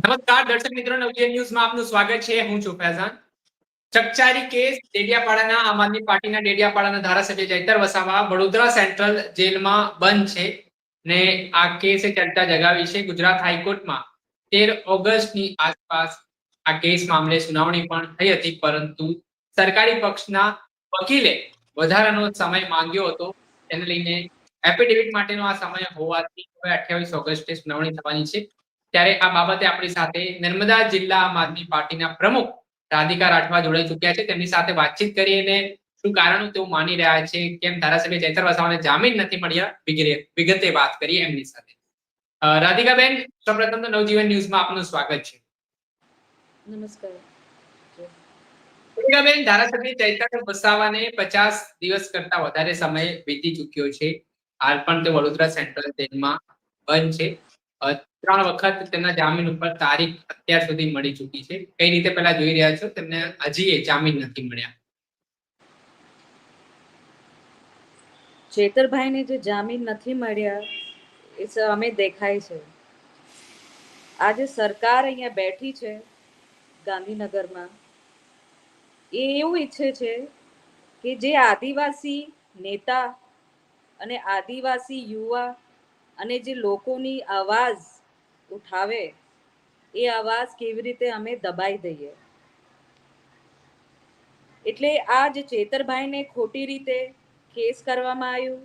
નમસ્કાર દર્શક મિત્રો, નવજીવન ન્યૂઝમાં આપનું સ્વાગત છે. હું છું ફૈઝાન. ચકચારી કેસ ડેડિયાપાડાના આમ આદમી પાર્ટીના ડેડિયાપાડાના ધારાસભ્ય ચૈતર વસાવા વડોદરા સેન્ટ્રલ જેલમાં બંધ છે ને આ કેસે ચર્ચા જગાવી છે. ગુજરાત હાઈકોર્ટમાં 13 ઓગસ્ટની આસપાસ આ કેસ મામલે સુનાવણી પણ થઈ હતી, પરંતુ સરકારી પક્ષના વકીલે વધારાનો સમય માંગ્યો હતો. તેને લઈને એફિડેવિટ માટેનો આ સમય હોવાથી હવે 28 ઓગસ્ટે સુનાવણી થવાની છે. ત્યારે આ બાબતે આપણી સાથે નર્મદા જિલ્લા આમ આદમી પાર્ટીના પ્રમુખ રાધિકા રાઠવા જોડાઈ ચૂક્યા છે. તેમની સાથે વાતચીત કરીને શું કારણો તેઓ માની રહ્યા છે, કેમ ધારાસભ્ય ચૈતર વસાવાને જામીન નથી મળ્યા, વિગતે વાત કરીએ એમની સાથે. રાધિકાબેન, સૌપ્રથમ તો નવજીવન ન્યૂઝમાં આપનું સ્વાગત છે. નમસ્કાર. રાધિકાબેન, ધારાસભ્ય ચૈતર વસાવાને 50 દિવસ કરતા વધારે સમય વીતી ચૂક્યો છે. હાલ પણ તે વડોદરા સેન્ટ્રલ જેલમાં બંધ છે. 3 વખત તેમના જામીન ઉપર તારીખ અત્યાર સુધી મળી ચૂકી છે. કઈ રીતે પહેલા જોઈ રહ્યા છો, તેમને હજી જામીન નથી મળ્યા? ચેતરભાઈને જે જામીન નથી મળ્યા એ અમે દેખાય છે. આજે સરકાર અહીંયા બેઠી છે ગાંધીનગરમાં, એ એવું ઈચ્છે છે કે જે આદિવાસી નેતા અને આદિવાસી યુવા અને જે લોકોની અવાજ ઉઠાવે એ અવાજ કેવી રીતે અમે દબાઈ દઈએ. એટલે આ જે ચેતરભાઈને ખોટી રીતે કેસ કરવામાં આવ્યું,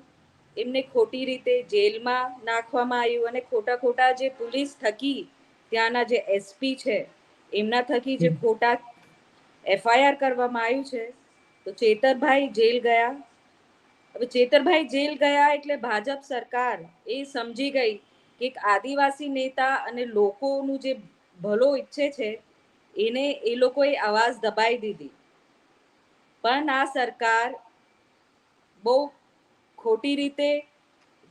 એમને ખોટી રીતે જેલમાં નાખવામાં આવ્યું અને ખોટા જે પોલીસ થકી ત્યાંના જે એસપી છે એમના થકી જે ખોટા એફઆઈઆર કરવામાં આવ્યું છે, તો ચેતરભાઈ જેલ ગયા. હવે ચેતરભાઈ જેલ ગયા એટલે ભાજપ સરકાર એ સમજી ગઈ કે એક આદિવાસી નેતા અને લોકોનું જે ભલો ઈચ્છે છે એને એ લોકોએ અવાજ દબાઈ દીધી. પણ આ સરકાર બહુ ખોટી રીતે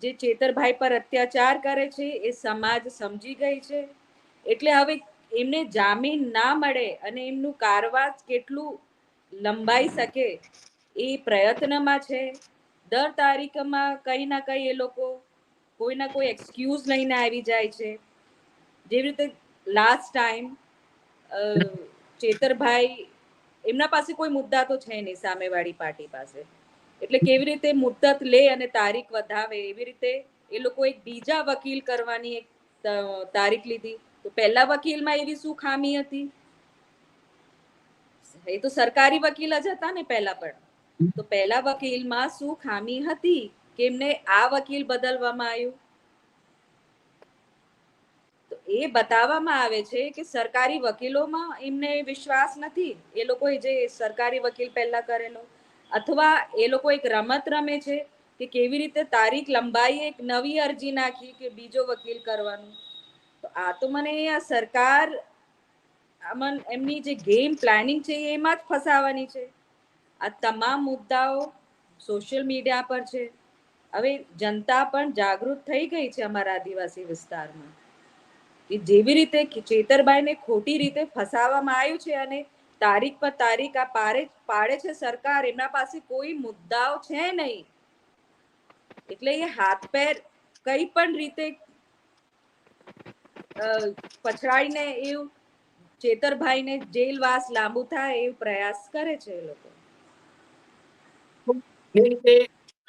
જે ચેતરભાઈ પર અત્યાચાર કરે છે એ સમાજ સમજી ગઈ છે. એટલે હવે એમને જામીન ના મળે અને એમનું કારવાજ કેટલું લંબાઈ શકે એ પ્રયત્નમાં છે. દર તારીખમાં કઈ ના કઈ એ લોકો કોઈ ના કોઈ એક્સક્યુઝ લઈને આવી જાય છે. જેવી રીતે લાસ્ટ ટાઈમ ચેતરભાઈ, એમના પાસે કોઈ મુદ્દા તો છે નહીં સામેવાળી પાર્ટી પાસે, એટલે કેવી રીતે મુદ્દત લે અને તારીખ વધાવે, એવી રીતે એ લોકો એક બીજા વકીલ કરવાની એક તારીખ લીધી. તો પહેલા વકીલમાં એવી શું ખામી હતી? એ તો સરકારી વકીલ જ હતા ને પહેલા પણ. તો પહેલા વકીલમાં શું ખામી હતી કે એમને આ વકીલ બદલવામાં આવ્યું? તો એ બતાવવામાં આવે છે કે સરકારી વકીલોમાં એમને વિશ્વાસ નથી. એ લોકોએ જે સરકારી વકીલ પહેલા કરેલો, અથવા એ લોકો એક રમત રમે છે કે કેવી રીતે તારીખ લંબાઈ, એક નવી અરજી નાખી કે બીજો વકીલ કરવાનું. તો આ તો મને આ સરકાર એમની જે ગેમ પ્લાનિંગ છે એમાં જ ફસાવાની છે. આ તમામ મુદ્દાઓ સોશિયલ મીડિયા પર છે. હવે જનતા પણ જાગૃત થઈ ગઈ છે અમારા આદિવાસી વિસ્તારમાં કે જેવી રીતે ચેતરભાઈને ખોટી રીતે ફસાવવામાં આવ્યું છે અને તારીખ પર તારીખ આ પાડે છે સરકાર, એમના પાસે કોઈ મુદ્દાઓ છે નહીં. એટલે એ હાથ પેર કઈ પણ રીતે પછડાઈને એવું ચેતરભાઈને જેલવાસ લાંબુ થાય એવું પ્રયાસ કરે છે એ લોકો.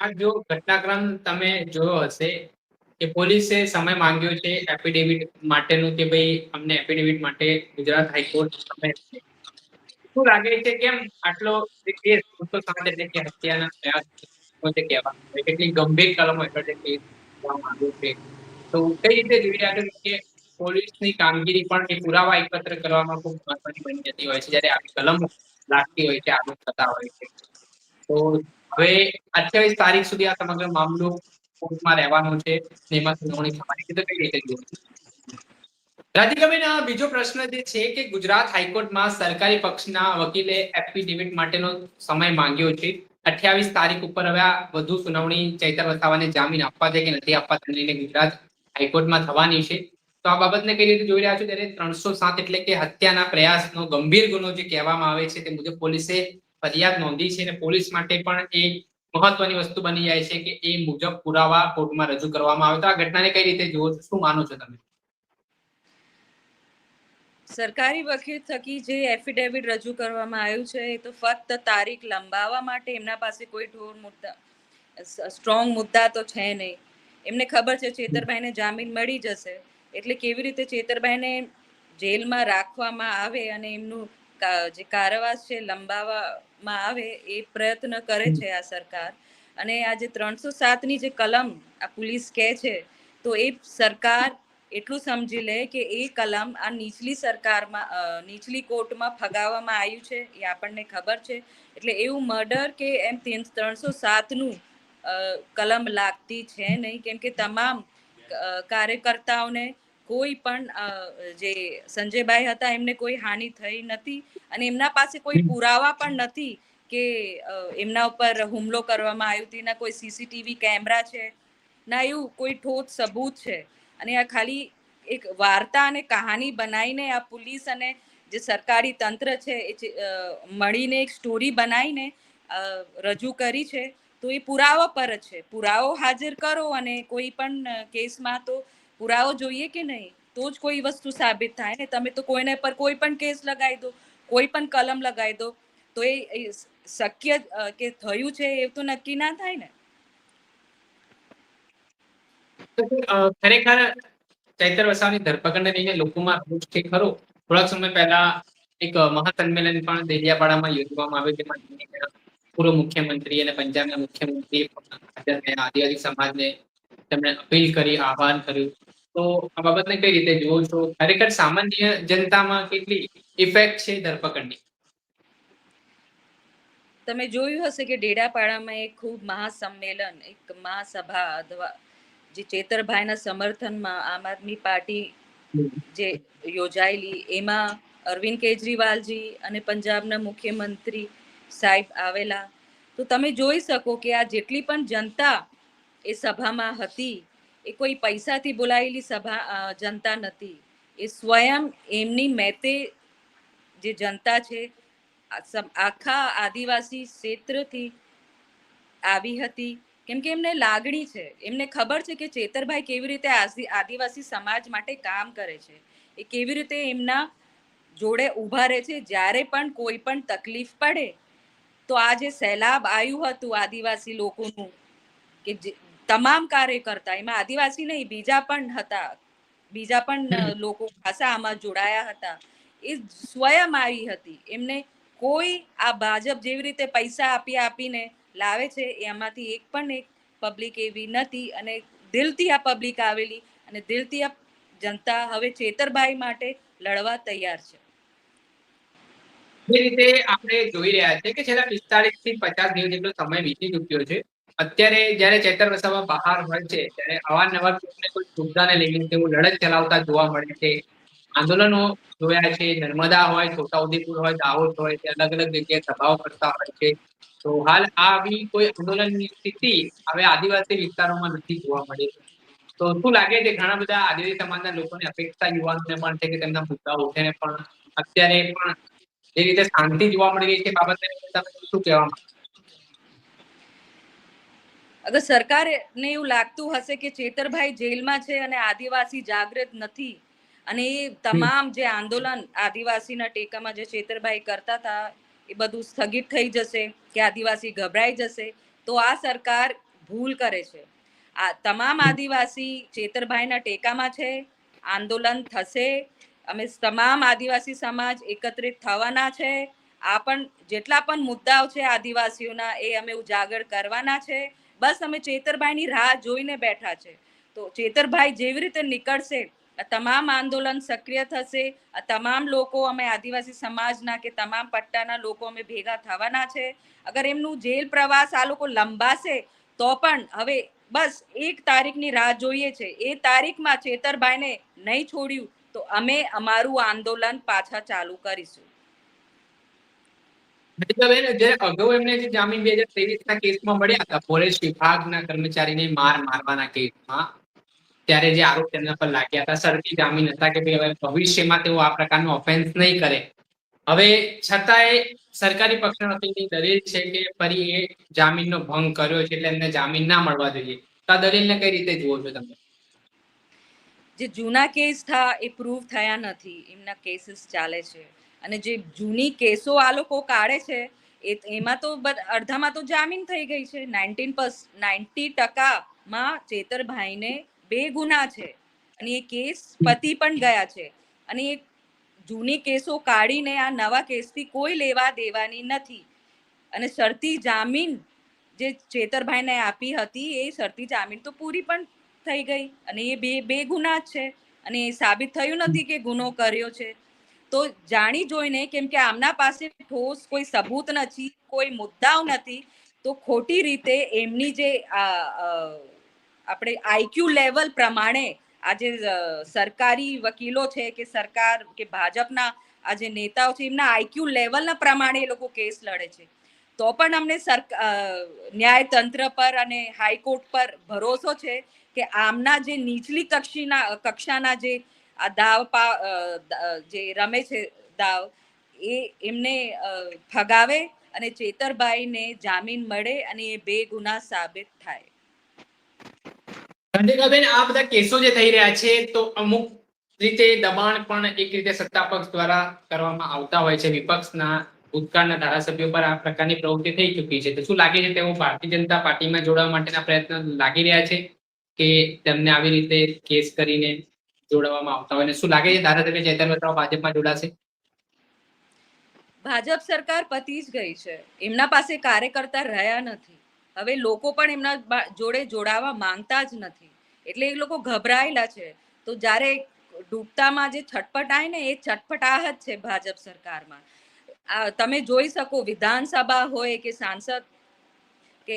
આ જો ઘટનાક્રમ તમે જોયો હશે કે પોલીસે સમય માંગ્યો છે એફિડેવિટ માટેનું, કે ભાઈ અમને એફિડેવિટ માટે ગુજરાત હાઈકોર્ટ સમય આપે. શું લાગે છે કેમ આટલો કેસ એટલે કે હત્યાના પ્રયાસ કહેવામાં આવે, કેટલી ગંભીર કલમો હેઠળ કેસ કરવામાં આવ્યો છે, તો કઈ રીતે જોઈ રહ્યા છો કે પોલીસની કામગીરી પણ એ પુરાવા એકત્ર કરવામાં ખૂબ મહત્વની બની જતી હોય છે જ્યારે આવી કલમો લાગતી હોય છે, આરોપ થતા હોય છે? તો હવે 28 તારીખ સુધી આ સમગ્ર મામલો કોર્ટમાં રહેવાનો છે, એમાં સુનાવણી થવાની છે. તો કઈ રીતે જોવો? રાધિકાબેન, આ બીજો પ્રશ્ન જે છે કે ગુજરાત હાઈકોર્ટમાં સરકારી પક્ષના વકીલે એફિડેવિટ માટેનો સમય માંગ્યો છે 28 તારીખ ઉપર. હવે આ વધુ સુનાવણી ચૈતર વસાવાને જામીન આપવા છે કે નથી આપવા તેને લઈને ગુજરાત હાઈકોર્ટમાં થવાની છે. તો આ બાબતને કઈ રીતે જોઈ રહ્યા છો? ત્યારે 307 એટલે કે હત્યાના પ્રયાસનો ગંભીર ગુનો જે કહેવામાં આવે છે તે મુજબ પોલીસે ફરિયાદ નોંધી છે અને પોલીસ માટે પણ એ મહત્વની વસ્તુ બની જાય છે કે એ મુજબ પુરાવા કોર્ટમાં રજૂ કરવામાં આવે. તો આ ઘટનાને કઈ રીતે જુઓ છો, શું માનો છો તમે? સરકારી વકીલ થકી જે એફિડેવિટ રજૂ કરવામાં આવ્યું છે એ તો ફક્ત તારીખ લંબાવવા માટે, એમના પાસે કોઈ સ્ટ્રોંગ મુદ્દા તો છે નહીં. એમને ખબર છે ચેતરભાઈને જામીન મળી જશે, એટલે કેવી રીતે ચેતરભાઈને જેલમાં રાખવામાં આવે અને એમનું જે કારાવાસ છે લંબાવવામાં આવે એ પ્રયત્ન કરે છે આ સરકાર. અને આ જે 307ની જે કલમ આ પોલીસ કહે છે, તો એ સરકાર એટલું સમજી લે કે એ કલમ આ નીચલી સરકારમાં નીચલી કોર્ટમાં ફગાવવામાં આવ્યું છે, એ આપણને ખબર છે. એટલે એવું મર્ડર કે એમ 307નું કલમ લાગતી છે નહીં, કેમ કે તમામ કાર્યકર્તાઓને કોઈ પણ જે સંજયભાઈ હતા એમને કોઈ હાનિ થઈ નથી, અને એમના પાસે કોઈ પુરાવા પણ નથી કે એમના ઉપર હુમલો કરવામાં આવ્યો હતી. ના કોઈ સીસીટીવી કેમેરા છે, ના એવું કોઈ ઠોસ સબૂત છે. અને આ ખાલી એક વાર્તા અને કહાની બનાવીને આ પોલીસ અને જે સરકારી તંત્ર છે એ મળીને એક સ્ટોરી બનાવીને રજૂ કરી છે. તો એ પુરાવા પર જ છે. પુરાવો હાજર કરો, અને કોઈ પણ કેસમાં તો પુરાવો જોઈએ કે નહીં, તો જ કોઈ વસ્તુ સાબિત થાય ને. તમે તો કોઈને પર કોઈ પણ કેસ લગાવી દો, કોઈ પણ કલમ લગાવી દો, તો એ શક્ય કે થયું છે એ તો નક્કી ના થાય ને. ખરેખર ચૈતર વસાવાની ધરપકડને લઈને લોકોમાં રોષ છે ખરો. થોડાક સમય પહેલા એક મહાસંમેલન પણ દેડિયાપાડામાં યોજવામાં આવ્યું, જેમાં પૂર્વ મુખ્યમંત્રી અને પંજાબના મુખ્યમંત્રી આદિવાસી સમાજને તેમણે અપીલ કરી, આહવાન કર્યું. તો આ બાબતને કઈ રીતે જુઓ છો? ખરેખર સામાન્ય જનતામાં કેટલી ઇફેક્ટ છે ધરપકડની? તમે જોયું હશે કે ડેડિયાપાડામાં એક ખૂબ મહાસંમેલન, એક મહાસભા અથવા જે ચેતરભાઈના સમર્થનમાં આમ આદમી પાર્ટી જે યોજાયેલી, એમાં અરવિંદ કેજરીવાલજી અને પંજાબના મુખ્યમંત્રી સાહેબ આવેલા. તો તમે જોઈ શકો કે આ જેટલી પણ જનતા એ સભામાં હતી, એ કોઈ પૈસાથી બોલાયેલી જનતા નથી. એ સ્વયં એમની મેતે જે જનતા છે આખા આદિવાસી ક્ષેત્રથી આવી હતી, કેમ કે એમને લાગણી છે. એમને ખબર છે કે ચેતરભાઈ કેવી રીતે આદિવાસી સમાજ માટે કામ કરે છે, એ કેવી રીતે એમના જોડે ઊભા રહે છે જ્યારે પણ કોઈ પણ તકલીફ પડે. તો આ જે સૈલાબ આવ્યું હતું આદિવાસી લોકોનું, કે તમામ કાર્યકર્તા, એમાં આદિવાસી નહીં બીજા પણ હતા, બીજા પણ લોકો ખાસા આમાં જોડાયા હતા, એ સ્વયં આવી હતી. એમને કોઈ આ ભાજપ જેવી રીતે પૈસા આપીને લાવે છે એમાંથી એક પણ એક પબ્લિક એવી નથી, અને દિલથી આ પબ્લિક આવેલી, અને દિલથી આ જનતા હવે ચેતરભાઈ માટે લડવા તૈયાર છે. જે રીતે આપણે જોઈ રહ્યા છે કે છેલ્લા 45 થી 50 દિવસ જેટલો સમય વીતી ચૂક્યો છે. અત્યારે જયારે ચેતર વસાવા બહાર હોય છે, ત્યારે અવારનવાર કોઈ મુદ્દાને લઈને તેઓ લડત ચલાવતા જોવા મળે છે. આંદોલનો જોયા છે, નર્મદા હોય, છોટાઉદેપુર હોય, દાહોદ હોય, તે અલગ અલગ જગ્યાએ સભાઓ કરતા હોય છે. તો હાલ આવી કોઈ આંદોલનની સ્થિતિ હવે આદિવાસી વિસ્તારોમાં નથી જોવા મળી. તો શું લાગે છે, ઘણા બધા આદિવાસી સમાજના લોકોની અપેક્ષા યુવાનોને પણ છે કે તેમના મુદ્દા ઉઠે, પણ અત્યારે પણ જે રીતે શાંતિ જોવા મળી રહી છે બાબતે તમે શું કહેવા માંગો? અગર સરકારને એવું લાગતું હશે કે ચેતરભાઈ જેલમાં છે અને આદિવાસી જાગૃત નથી, અને એ તમામ જે આંદોલન આદિવાસીના ટેકામાં જે ચેતરભાઈ કરતા હતા એ બધું સ્થગિત થઈ જશે, કે આદિવાસી ગભરાઈ જશે, તો આ સરકાર ભૂલ કરે છે. આ તમામ આદિવાસી ચેતરભાઈના ટેકામાં છે. આંદોલન થશે, અમે તમામ આદિવાસી સમાજ એકત્રિત થવાના છે. આ પણ જેટલા પણ મુદ્દાઓ છે આદિવાસીઓના, એ અમે ઉજાગર કરવાના છે. બસ અમે ચેતરભાઈની રાહ જોઈને બેઠા છે. તો ચેતરભાઈ જેવી રીતે નીકળશે, તમામ આંદોલન સક્રિય થશે. તમામ લોકો, અમે આદિવાસી સમાજના કે તમામ પટ્ટાના લોકો અમે ભેગા થવાના છે. અગર એમનું જેલ પ્રવાસ આ લોકો લંબાશે તો પણ હવે બસ એક તારીખની રાહ જોઈએ છે. એ તારીખમાં ચેતરભાઈને નહીં છોડ્યું તો અમે અમારું આંદોલન પાછા ચાલુ કરીશું. અગાઉ એમને જે જામીન 2023ના કેસમાં મળ્યા હતા, ફોરેસ્ટ વિભાગના કર્મચારીને મારવાના કેસમાં, ત્યારે જે આરોપ તેમના પર લાગ્યા હતા, શરતી જામીન હતા કે ભાઈ હવે ભવિષ્યમાં તેઓ આ પ્રકારનો ઓફેન્સ નહીં કરે. હવે છતાંય સરકારી પક્ષના વકીલની દલીલ છે કે ફરી એ જામીનનો ભંગ કર્યો છે, એટલે એમને જામીન ના મળવા જોઈએ. તો આ દલીલને કઈ રીતે જુઓ છો તમે? જે જૂના કેસ થા એ પ્રૂવ થયા નથી, એમના કેસીસ ચાલે છે. અને જે જૂની કેસો આ લોકો કાઢે છે એમાં તો અડધામાં તો જામીન થઈ ગઈ છે. 90% ચેતરભાઈને 2 ગુના છે અને એ કેસ પતી પણ ગયા છે. અને એ જૂની કેસો કાઢીને આ નવા કેસથી કોઈ લેવા દેવાની નથી. અને શરતી જામીન જે ચેતરભાઈને આપી હતી એ શરતી જામીન તો પૂરી પણ થઈ ગઈ અને એ બે ગુના જ છે અને એ સાબિત થયું નથી કે ગુનો કર્યો છે. તો જાણી જોઈને, કેમ કે આમના પાસે ઠોસ કોઈ સબૂત નથી, કોઈ મુદ્દાઓ નથી, તો ખોટી રીતે એમની જે આપણે આઈક્યુ લેવલ પ્રમાણે આજે સરકારી વકીલો છે કે સરકાર કે ભાજપના આ જે નેતાઓ છે એમના આઈક્યુ લેવલના પ્રમાણે એ લોકો કેસ લડે છે. તો પણ અમને ન્યાયતંત્ર પર અને હાઈકોર્ટ પર ભરોસો છે કે આમના જે નીચલી કક્ષાના જે આ જે રમે છે દાવ, એ એમને ફગાવે અને ચેતરભાઈને જામીન મળે અને એ 2 ગુના સાબિત થાય. ખંડેરાબેન, આ બધા કેસો જે થઈ રહ્યા છે તો અમુક રીતે દબાણ પણ એક રીતે સત્તા પક્ષ દ્વારા કરવામાં આવતા હોય છે. વિપક્ષના ભૂતકાળના ધારાસભ્યો પર આ પ્રકારની પ્રવૃત્તિ થઈ ચૂકી છે. તો શું લાગે છે તેઓ ભારતીય જનતા પાર્ટીમાં જોડાવા માટેના પ્રયત્ન લાગી રહ્યા છે કે તેમને આવી રીતે કેસ કરીને જોડવામાં આવતા હોય? શું લાગે છે ધારાસભ્ય ચેતર વસાવા ભાજપમાં જોડાશે? ભાજપ સરકાર પતી જ ગઈ છે, એમના પાસે કાર્યકર્તા રહ્યા નથી. હવે લોકો પણ એમના જોડે જોડાવા માંગતા જ નથી, એટલે એ લોકો ગભરાયેલા છે. તો જ્યારે ડૂબતામાં જે છટપટાય ને, એ છટપટાહટ છે ભાજપ સરકારમાં. તમે જોઈ શકો, વિધાનસભા હોય કે સાંસદ કે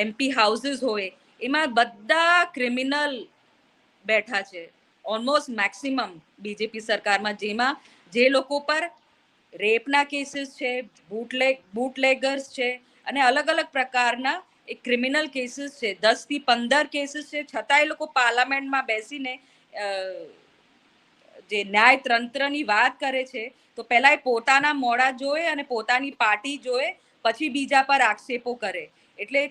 MP હાઉસીસ હોય, એમાં બધા ક્રિમિનલ બેઠા છે ઓલમોસ્ટ મેક્સિમમ બીજેપી સરકારમાં, જેમાં જે લોકો પર રેપના કેસીસ છે, બૂટલેગર્સ છે અને અલગ અલગ પ્રકારના એક ક્રિમિનલ કેસીસ છે. 10 થી 15 કેસીસ છે, છતાં એ લોકો પાર્લામેન્ટમાં બેસીને જે ન્યાયતંત્રની વાત કરે છે તો પહેલા એ પોતાના મોડા જોએ અને પોતાની પાર્ટી જોએ, પછી બીજા પર આક્ષેપો કરે. એટલે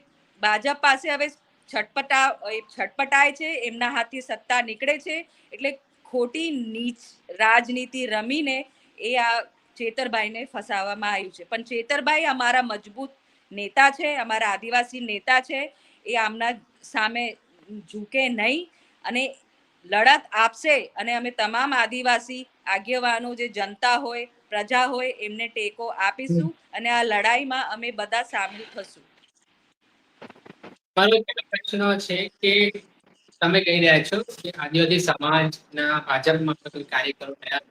ભાજપ પાસે હવે છટપટાય છે, એમના હાથથી સત્તા નીકળે છે, એટલે ખોટી નીચ રાજનીતિ રમીને એ આ ચેતરભાઈને ફસાવવામાં આવ્યું છે. પણ ચેતરભાઈ અમારા મજબૂત નેતા છે, અમારા આદિવાસી નેતા છે. એ આમના સામે ઝૂકે નહીં અને લડત આપશે અને અમે તમામ આદિવાસી આગેવાનો, જે જનતા હોય, પ્રજા હોય, એમને ટેકો આપીશું અને આ લડાઈમાં અમે બધા સામેલ થશું. મારો પ્રશ્ન છે કે તમે કહી રહ્યા છો કે આદિવાસી સમાજના ભાજપમાં કોઈ કાર્યકરો રહ્યા,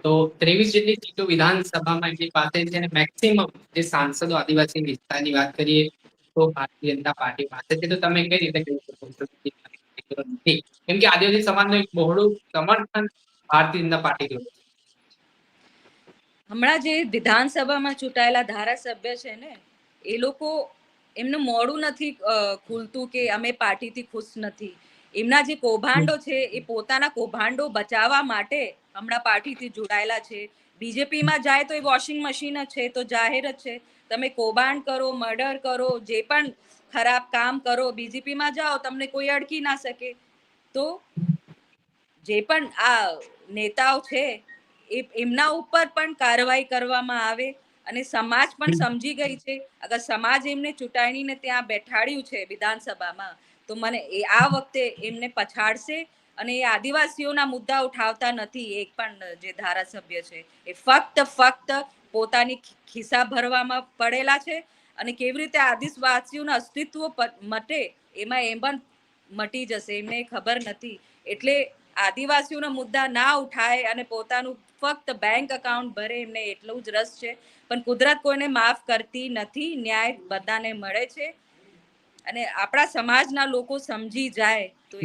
તો 23 જેટલી સીટો વિધાનસભામાં એમની પાસે છે અને મેક્સિમમ જે સાંસદો આદિવાસી વિસ્તારની વાત કરીએ તો ભારતીય જનતા પાર્ટી પાસે છે. તો તમે કઈ રીતે કહી શકો છો કેમ કે આદિવાસી સમાજનું એક બહોળું સમર્થન ભારતીય જનતા પાર્ટી જોડે છે? હમણાં જે વિધાનસભામાં ચૂંટાયેલા ધારાસભ્ય છે ને, એ લોકો એમનું મોડું નથી ખુલતું કે અમે પાર્ટીથી ખુશ નથી. એમના જે કૌભાંડો છે એ પોતાના કૌભાંડો બચાવવા માટે હમણાં પાર્ટીથી જોડાયેલા છે. બીજેપીમાં જાય તો એ વોશિંગ મશીન જ છે, તો જાહેર જ છે. તમે કૌભાંડ કરો, મર્ડર કરો, જે પણ ખરાબ કામ કરો, બીજેપીમાં જાઓ તમને કોઈ અડકી ના શકે. તો જે પણ આ નેતાઓ છે એમના ઉપર પણ કાર્યવાહી કરવામાં આવે અને સમાજ પણ સમજી ગઈ છે. અગર સમાજ એમને ચૂંટાણીને ત્યાં બેઠાડ્યું છે વિધાનસભામાં, તો મને આ વખતે એમને પછાડશે. અને એ આદિવાસીઓના મુદ્દા ઉઠાવતા નથી. એક પણ જે ધારાસભ્ય છે એ ફક્ત પોતાની ખિસ્સા ભરવામાં પડેલા છે અને કેવી રીતે આદિવાસીઓનું અસ્તિત્વ મટે એમાં એમ પણ મટી જશે, એમને ખબર નથી. એટલે આદિવાસીઓના મુદ્દા ના ઉઠાય અને પોતાનું ફક્ત બેંક અકાઉન્ટ ભરે, એમને એટલું જ રસ છે. પણ કુદરત કોઈને માફ કરતી નથી, ન્યાય બધાને મળે છે. અને આપણા સમાજના લોકો સમજી જાય તો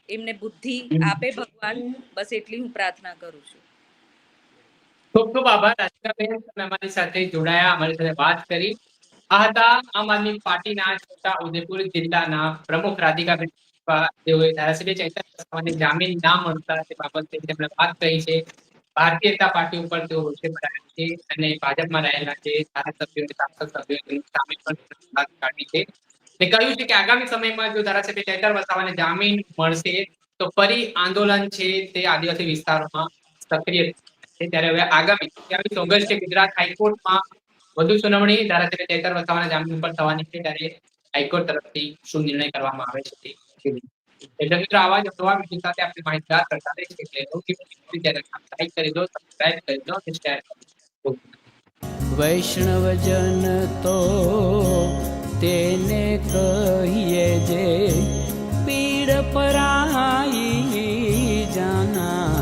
એમને બુદ્ધિ આપે ભગવાન, બસ એટલી હું પ્રાર્થના કરું છું. ખૂબ ખૂબ આભાર રાધિકાબેન, તમે અમારી સાથે જોડાયા, અમારી સાથે વાત કરી. આ હતા આમ આદમી પાર્ટીના છોટા ઉદેપુર જિલ્લાના પ્રમુખ રાધિકાબેન, જેઓએ ધારાસભ્ય ચેતર વસાવાને જામીન ના મળતા તે બાબતે તેમણે વાત કરી છે. ભારતીય જનતા પાર્ટી ઉપર તેઓ રોષે ભરાયા છે અને ભાજપમાં રહેલા જે ધારાસભ્યો અને સાંસદ સભ્યો સામે પણ વાત કાઢી છે. તે કહ્યું છે કે આગામી સમયમાં જો ધારાસભ્ય ચેતર વસાવાને જામીન મળશે તો ફરી આંદોલન છે તે આદિવાસી વિસ્તારોમાં સક્રિય છે. ત્યારે હવે આગામી 23 ઓગસ્ટે ગુજરાત હાઈકોર્ટમાં વધુ સુનાવણી ધારાસભ્ય ચેતર વસાવાના જામીન પર થવાની છે. ત્યારે હાઈકોર્ટ તરફથી શું નિર્ણય કરવામાં આવે છે એટલે મિત્રો આવા જ નવા વિષય સાથે આપણે માહિતગાર કરતા રહીશું. એટલે લાઈક કરી દો, સબસ્ક્રાઇબ કરી દો અને શેર કરો. વૈષ્ણવજન તો તેને કહીએ જે પીડ પરાઈ જાના.